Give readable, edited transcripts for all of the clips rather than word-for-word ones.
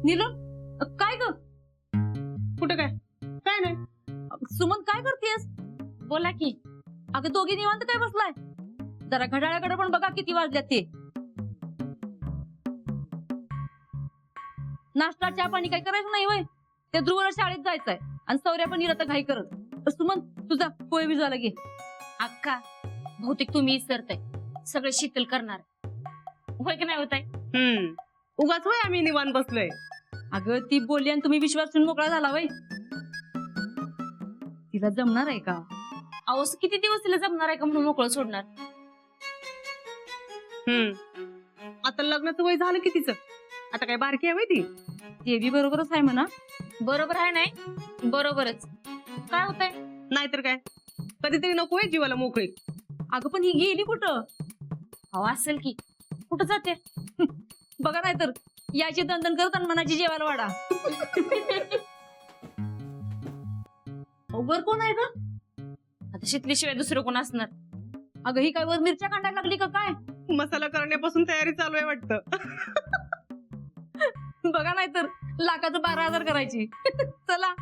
नीलम काय ग? कुठं काय? काय नाही. सुमन काय करतेस? बोला की. अगं दोघी निवांत काय बसलाय? जरा घड्याळाकडे पण बघा किती वाजल्यात ते. नाश्ता चहा पाणी काय करायचं नाही वय? त्या ध्रुवला शाळेत जायचंय आणि सौर्या पण तर घाई करत. सुमन तुझा पोहे भिजवायला घे. अक्का बहुतेक तुम्ही विसरताय, सगळे शीतल करणार होय की नाही होताय? उगाच होय आम्ही निवांत बसलोय. अगं ती बोलली आणि तुम्ही विश्वास ठेवून मोकळा झाला वय. तिला जमणार आहे का? अहो किती दिवस तिला जमणार आहे का म्हणून मोकळं सोडणार? आता लग्नाचं वय झालं की तिचं. आता काय बारकी आहे ती? ते बी बरोबरच आहे म्हणा. बरोबर आहे नाही बरोबरच. काय होतंय? नाहीतर काय, कधीतरी नकोय जीवाला मोकळी. अगं पण ही गेली कुठं? अहो असेल की, कुठं जाते? बघा नाही तर याची दंदन करत आणि मनाची जेवायला वाडा. वर कोण आहे ग? आता शितलीशिवाय दुसरं कोण असणार? अगं ही काय वर मिरच्या काढायला लागली का काय? मसाला करण्यापासून तयारी चालू आहे वाटतं. बघा नाही तर लाखाचं 12,000 करायची. चला.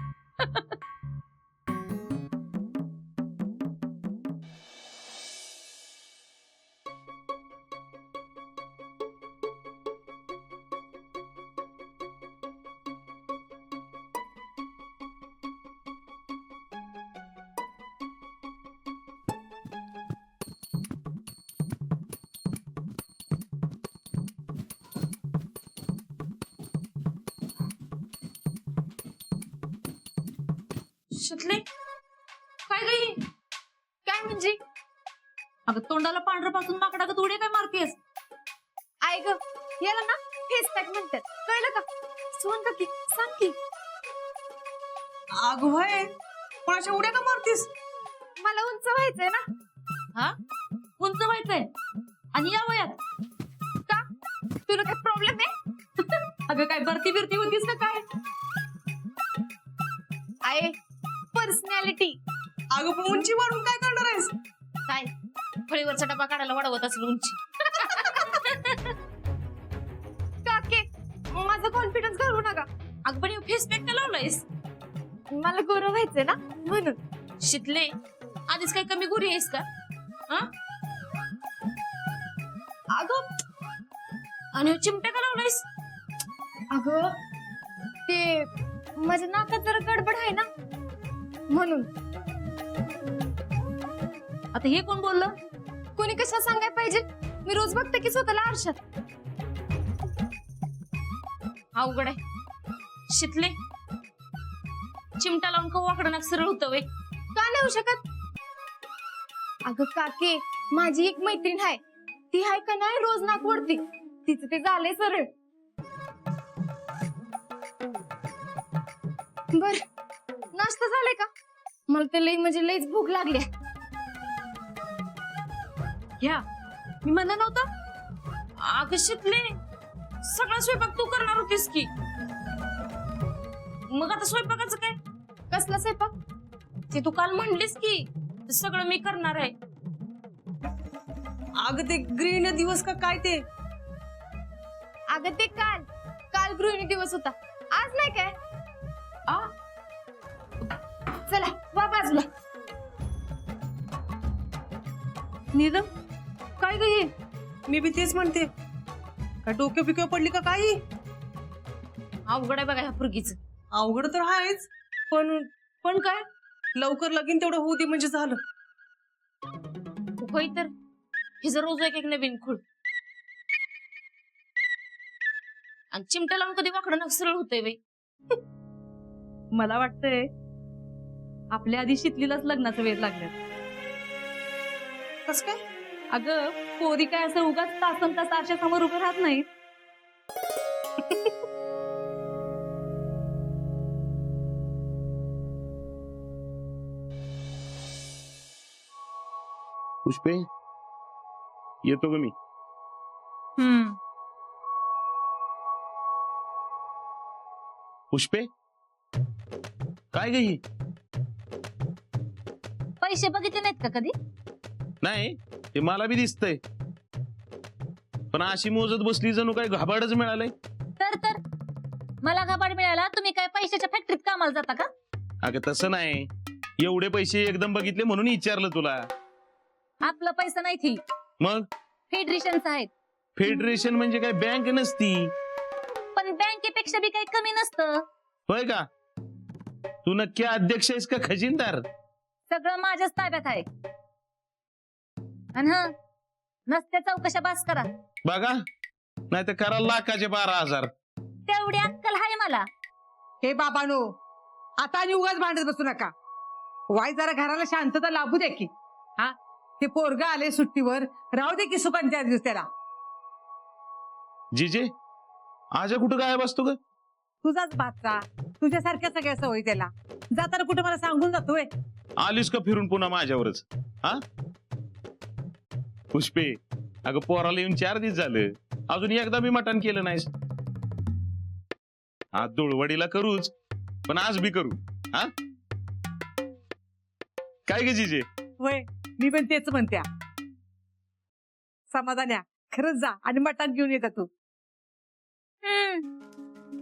शितले काय गई? काय म्हणजे? अगं तोंडाला पांढरं पासून माकडा ग उडी काय मारतेस? आई ग, याला ना फेस पॅक म्हणतात, कळलं का? सोन का की सांग की. अगं होय, कोणाच्या उड्या का मारतीस? मला उंच व्हायचंय ना. हा उंच व्हायचंय आणि या वयात? का तुला काय प्रॉब्लेम आहे? अगं काय भरती बिरती होतीस का काय? आहे पर्सनॅलिटी. अगं पण उंची वाढून काय करणार आहेस? काय फळीवरचा डबा काढायला वाढवत असेल उंची. काके माझा कॉन्फिडन्स घालवू नका. अगं पण फेस पॅक का लावलायस? मला गोरं व्हायचंय ना म्हणून. शितले आधीच काही कमी गोरी आहेस का? अगं आणि चिमट्या का लावलायस? अगं ते माझ्या नाकात जरा गडबड आहे ना म्हणून. आता हे कोण बोललं? कोणी कशा सांगाय पाहिजे? मी रोज बघते की स्वतःला आरशात. अवघड आहे. शितले चिमटा लावून का वाकडं नाक सरळ होतं वे? का नाही होऊ शकत? अगं काके माझी एक मैत्रीण आहे, ती आहे का नाही रोज नाक वरती, तिचं ते झालंय सरळ. बर नाश्ता झालाय का? मला ते लई म्हणजे लईच भूक लागली. घ्या मी म्हणलं नव्हतं. अगं शितले सगळा स्वयंपाक तू करणार होतीस की, मग आता स्वयंपाकाचं काय? कसला स्वयंपाक? ते तू काल म्हणलीस की सगळं मी करणार आहे. अगं ते गृहिणी दिवस का काय ते? अगं ते काल काल गृहिणी दिवस होता, आज नाही काय? चला वा बाजूला. नीलम काय ग हे? मी बी तेच म्हणते, काय डोक्या पिक्या पडली का काही? अवघड आहे बघा ह्या पुरगीच. अवघड तर आहेच, पण पण काय? लवकर लगीन तेवढं होऊ दे म्हणजे झालं. होय तर हे जर रोज एक एक नवीन खूळ आणि चिमटा लावून कधी वाकडं नाक सरळ होतंय बाई. मला वाटतंय आपल्या आधी शितलीलाच लग्नाचं वेळ लागल्यात. कस काय? अगं पोरी काय असं उगाच तासन तास आरशा समोर उभं राहत नाही. पुष्पे येतो ग मी. पुष्पे काय ग ही? पैसे बघितले नाहीत का कधी? नाही ते मला बी दिसतंय, पण अशी मोजत बसली जणू काय घाबाडच मिळालंय. तर मला घाबाड मिळाला, तुम्ही काय पैशाच्या फॅक्टरीत कामाला जाता का? अगं तसं नाही, एवढे पैसे एकदम बघितले म्हणून विचारलं तुला. आपलं पैसा नाही ती, मग फेडरेशनचा आहेत. फेडरेशन म्हणजे काय बँक नसती, पण बँकेपेक्षा बी काही कमी नसतं. होय का? तू नक्की अध्यक्ष आहेस का खजिनदार? सगळं माझ्याच ताब्यात आहे. आणि हा, नसत्या चौकशा बास करा. बघा, नाही तर करा लाखाचे 12,000. तेवढी अक्कल आहे मला. हे बाबानो, आता आणि उगाच भांडत बसू नका. वाय जरा घराला शांतता लाभू द्या की. हा, ते पोरग आले सुट्टीवर, राहू दे की सुकान 4 दिवस त्याला. जीजे आज कुठं गायब असतो ग? तुझाच बादचा, तुझ्यासारख्या सगळ्या सवयी त्याला. जाताना कुठे मला सांगून जातोय. आलीस का फिरून पुन्हा माझ्यावरच? हा पुष्पे, अगं पोराला येऊन 4 दिवस झालं, अजून एकदा मी मटण केलं नाहीस. हा धुळवडीला करूच, पण आज बी करू. हा काय ग जीजे? वय मी पण तेच म्हणत्या. समाधान्या, खरंच जा आणि मटण घेऊन येता तू.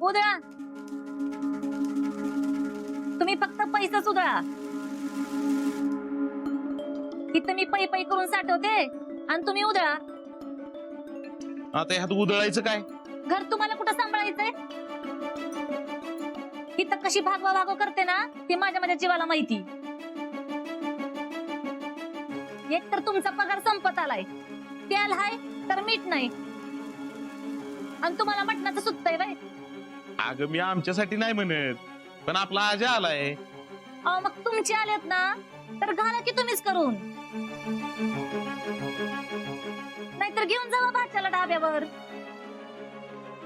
उधळा, तुम्ही फक्त पैसाच उधळा. इथं मी पै पै करून साठवते आणि तुम्ही उधळा. आता ह्यात उधळायचं काय? घर तुम्हाला कुठं सांभाळायचंय? इथं कशी भागवा भागव करते ना, ती माझ्या जीवाला माहिती. एक तर तुमचा पगार संपत आलाय, तेल हाय तर मीठ नाही, आणि तुम्हाला मटणाचं सुचतंय बाय. अगं मी आमच्यासाठी नाही म्हणत, पण आपला आजा आलाय. अहो मग तुमचे आलेत ना, तर घाला की तुम्हीच करून. नाहीतर घेऊन जावा भाच्याला डाब्यावर.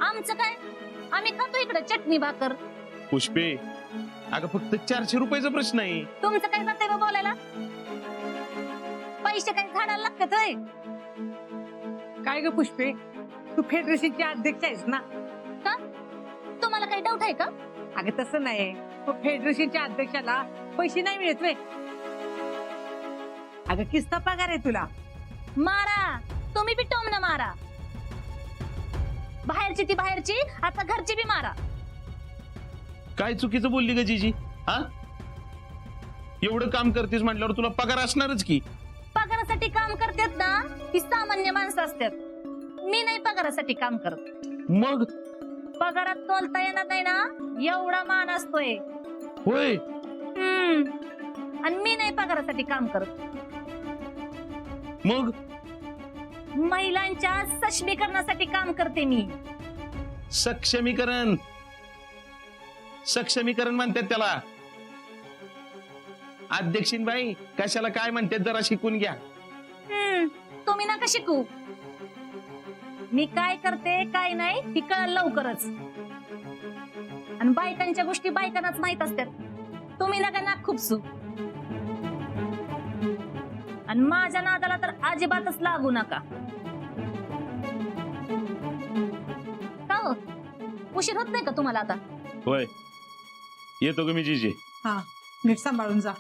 आमचं काय, आम्ही खातो इकडे चटणी भाकर. पुष्पे, अगं फक्त 400 रुपयाचा प्रश्न आहे. तुमचं काय जातंय बा बोलायला? पैसे काय झाडाला लागतात होय? काय ग पुष्पे, तू फेडरेशनची अध्यक्ष आहेस ना? का तुम्हाला काही डाऊट आहे का? अगं तसं नाही, फेडरेशनच्या अध्यक्षाला पैसे नाही मिळत वे. अगं किस्ता पगार आहे तुला. मारा, तुम्ही बी टोमणं मारा. बाहेरची ती बाहेरची, आता घरची बी मारा. काय चुकीचं बोलली ग जीजी? हा एवढं काम करतेस म्हटल्यावर तुला पगार असणारच की. पगारासाठी काम करतात ना, ती सामान्य माणसं असतात. मी नाही पगारासाठी काम करत. मग पगारात तोलता येणार नाही ना, एवढा मान असतोय. होय, आणि मी नाही पगारासाठी काम करत. मग महिलांच्या सक्षमीकरणासाठी काम करते मी. सक्षमीकरण, सक्षमीकरण म्हणतात त्याला. अध्यक्षीनबाई कशाला काय म्हणतात जरा शिकून घ्या. तुम्ही नका शिकू. मी काय करते काय नाही ही कळलं लवकरच. आणि बायकांच्या गोष्टी बायकांनाच माहित असतात. तुम्ही नका नाक खुपसू. आणि माझ्या नादाला तर अजिबातच लागू नका. का हो? उशीर होत नाही का तुम्हाला आता? होय, येतो ग मी जीजे. हा, नीट सांभाळून जा.